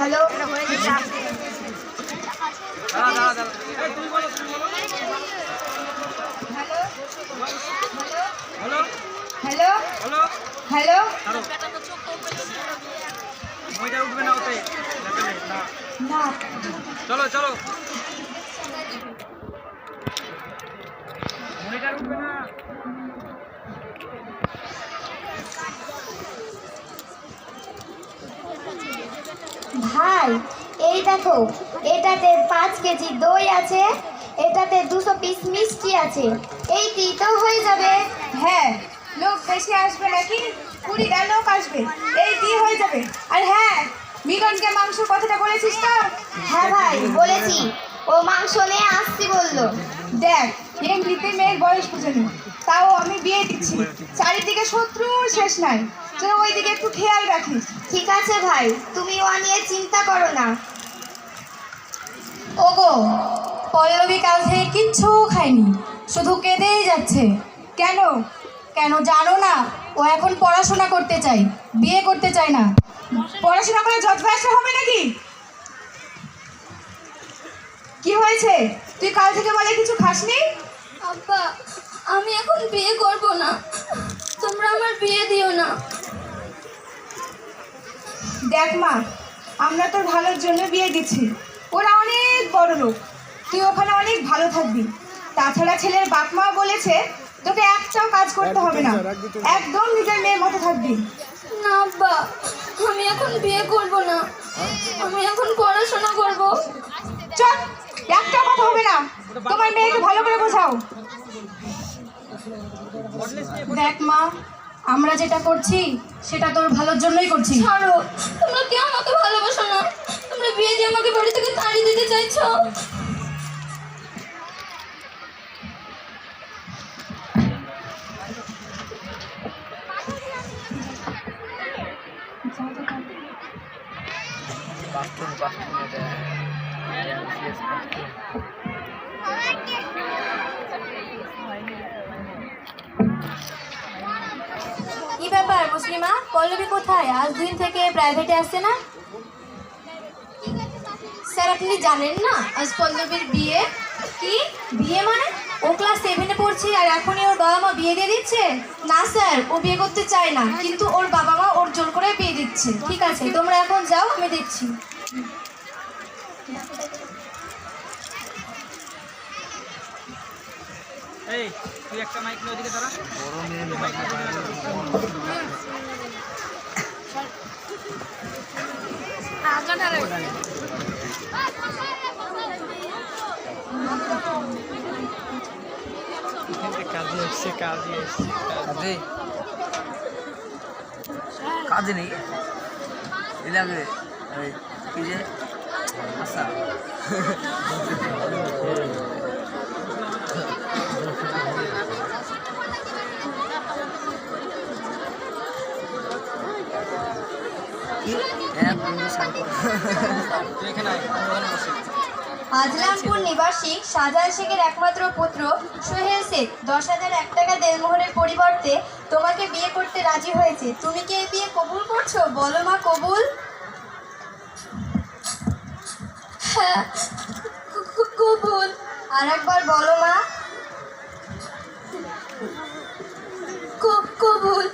Hello hello hello না চলো চলো মনিটর উঠবে না। ভাই এই দেখো, এটাতে 5 কেজি দই আছে, এটাতে 200 পিস মিষ্টি আছে, এই তো হয়ে যাবে। হ্যাঁ, লোক বেশি আসবে নাকি? 20টা লোক আসবে, এই দিয়ে হয়ে যাবে। আর হ্যাঁ, মিলনকে মাংস কথাটা বলেছিস তো? হ্যাঁ ভাই বলেছি, ও মাংস নিয়ে আসছি বললো। দেখ, এমনিতে মেয়ের বয়স বুঝেনি, তাও আমি বিয়ে দিচ্ছি, চারিদিকে শত্রুর শেষ নাই, তুই ওইদিকে একটু খেয়াল রাখিস। ঠিক আছে ভাই, তুমি ও নিয়ে চিন্তা করো না। ওগো, পল্লবী কাল থেকে কিচ্ছু খায়নি, শুধু কেঁদেই যাচ্ছে। কেন? কেন জানো না? ও এখন পড়াশোনা করতে চাই, বিয়ে করতে চায় না। পড়াশোনা করে যথেষ্ট হবে নাকি? কি হয়েছে? তুই কাল থেকে বলে কিছু খাসনি? আব্বা, আমি এখন বিয়ে করব না, তোমরা আমার বিয়ে দিও না। দেখ মা, আমরা তোর ভালোর জন্য বিয়ে দিচ্ছি, ওরা অনেক বড় লোক, তুই ওখানে অনেক ভালো থাকবি। তাছাড়া ছেলের বাপ মা বলেছে তোকে একটাও কাজ করতে হবে না, একদম নিজের মেয়ের মতো থাকবি। না আব্বা, আমি এখন বিয়ে করব না, আমি এখন পড়াশোনা করব। চল, একটাও কথা হবে না, তোমার মেয়েকে ভালো করে বোঝাও। দেখ মা, আমরা যেটা করছি সেটা তোর ভালোর জন্যই করছি। ছাড়ো, তোমরা কেউ আমাকে ভালোবাসো না, তোমরা বিয়ে দিয়ে আমাকে বাড়ি থেকে তাড়িয়ে দিতে চাইছো। কি ব্যাপার মুসলিমা, পল্লবী কোথায়? আজ দিন থেকে প্রাইভেটে আসছে না? স্যার আপনি জানেন না আজ পল্লবীর বিয়ে? কি বিয়ে মানে? ও ক্লাস 7-এ পড়ছে আর এখনই ওর বাবা মা বিয়ে দিয়ে দিচ্ছে? না স্যার, ও বিয়ে করতে চায় না, কিন্তু ওর বাবা মা ওর জোর করে বিয়ে দিচ্ছে। ঠিক আছে, তোমরা এখন যাও, আমি দেখছি। এই তুই একটা মাইক নিয়ে ওদিকে দাঁড়া। বড় মেয়ে মাইক কাজে নেই এলাকে কি যে আচ্ছা আজলামপুর নিবাসী শাহজাহান শেখের একমাত্র পুত্র সোহেল শেখ 10,001 টাকা দেড়মোহরের পরিবর্তে তোমাকে বিয়ে করতে রাজি হয়েছে। তুমি কি এই বিয়ে কবুল করছো? বলো মা, কবুল? হ্যাঁ, কবুল। আর একবার বলো মা। কবুল।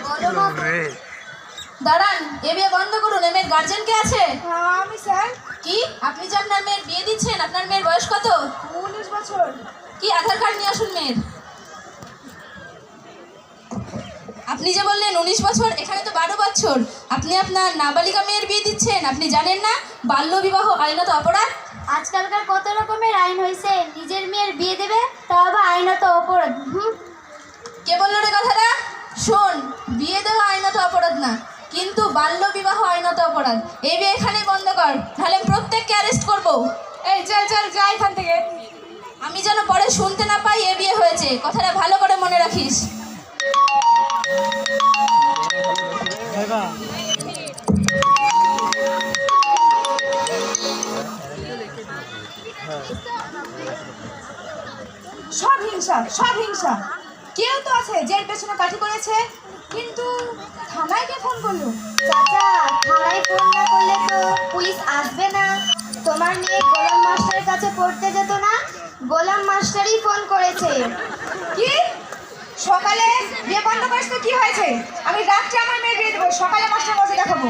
বলো মা। দাঁড়ান, এ বিয়ে বন্ধ করুন। এ মেয়ের গার্জেন কে আছে? আমি স্যার। কি আপনি যে আপনার মেয়ের বিয়ে দিচ্ছেন, আপনার মেয়ের বয়স কত? 19 বছর। কি আধার কার্ড নিয়ে আসুন মেয়ের। আপনি যে বললেন 19 বছর, এখানে তো 12 বছর। আপনি আপনার নাবালিকা মেয়ের বিয়ে দিচ্ছেন, আপনি জানেন না বাল্য বিবাহ আইনত অপরাধ? আজকালকার কত রকমের আইন হয়েছে, নিজের মেয়ের বিয়ে দেবে তা আবার আইনত অপরাধ। কে বললো রে কথাটা? শোন, বিয়ে দেওয়া আইনত অপরাধ না, কিন্তু বাল্য বিবাহ আইনত অপরাধ। এই বিয়ে এখানেই বন্ধ কর, নাহলে আমি প্রত্যেককে অ্যারেস্ট করবো। এই চল চল যা এখান থেকে। আমি যেন পরে শুনতে না পাই এ বিয়ে হয়েছে, কথাটা ভালো করে মনে রাখিস। সব হিংসা, সব হিংসা। কেউ তো আছে যে এর পেছনে কাঠি করেছে, কিন্তু থানায় কে ফোন করলো? চাচা, থানায় ফোন না করলে তো পুলিশ আসবে না। তোমার মেয়ে গোলাম মাস্টারের কাছে পড়তে যেত না, গোলাম মাস্টারই ফোন করেছে। কি সকালে বিয়ে বন্ধ করিস তো কি হয়েছে? আমি রাত্রে আমার মেয়ের বিয়ে দেবো, সকালে মাস্টার মজা দেখাবো।